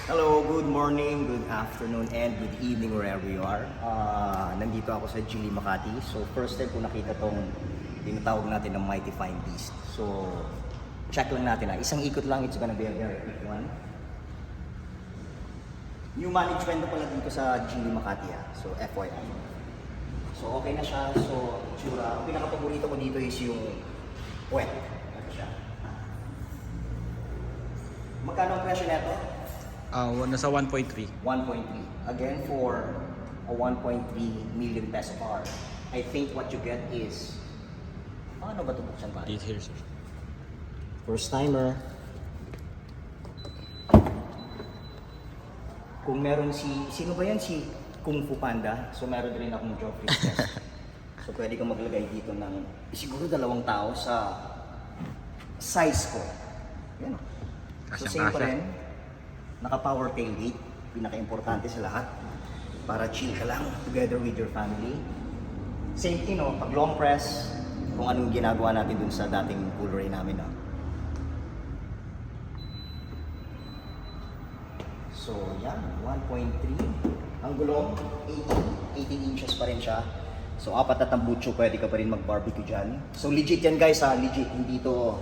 Hello, good morning, good afternoon, and good evening wherever you are. Nandito ako sa Geely Makati. So first time ko nakita tong tinatawag natin ng Mighty Fine Beast. So check lang natin isang ikot lang, it's gonna be a very quick one. New management na pala dito sa Geely Makati So FYI. So okay na siya. So tsura, ang pinaka-paborito ko dito is yung wet. Ito siya. Magkano ang presyo nito? Nasa 1.3. 1.3. Again, for a 1.3 million peso car, I think what you get is... Paano ba ito buksan pa? Dito here, sir. First timer. Kung meron sino ba yan? Si Kung Fu Panda. So meron din akong Geoffrey test. So pwede kang maglagay dito ng siguro 2 tao sa size ko. Yan o. So same pa rin. Naka-power tailgate, pinaka-importante sa lahat para chill ka lang together with your family. Same thing, pag long press, kung anong ginagawa natin dun sa dating Coolray namin. So, yan, 1.3. Ang gulong, 18 inches pa rin siya. So, 4 na tambucho, pwede ka pa rin mag-barbecue dyan. So, legit yan guys legit, hindi to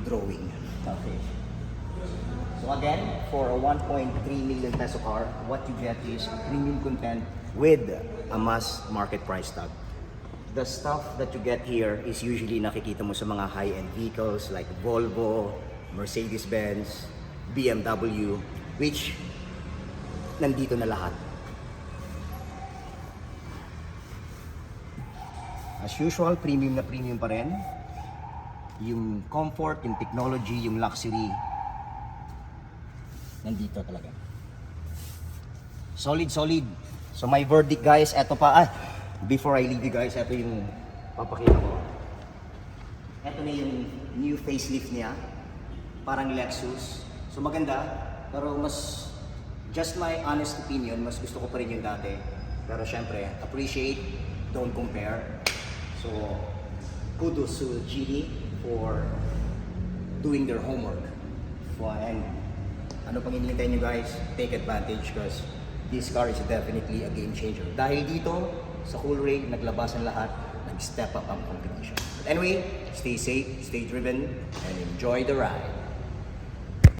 drawing. Okay. So again, for a 1.3 million peso car, what you get is premium content with a mass market price tag. The stuff that you get here is usually nakikita mo sa mga high-end vehicles like Volvo, Mercedes-Benz, BMW, which nandito na lahat. As usual, premium na premium pa rin. Yung comfort, yung technology, yung luxury, nandito talaga. Solid. So my verdict guys, eto pa. Before I leave you guys, eto yung papakita ko. Eto na yung new facelift niya. Parang Lexus. So maganda, pero mas, just my honest opinion, mas gusto ko pa rin yung dati. Pero syempre, appreciate, don't compare. So, kudos to Geely for doing their homework. And ano pang hinihintay nyo guys, take advantage because this car is definitely a game changer. Dahil dito, sa Coolray, naglabasan lahat, nag-step up ang competition. But anyway, stay safe, stay driven, and enjoy the ride.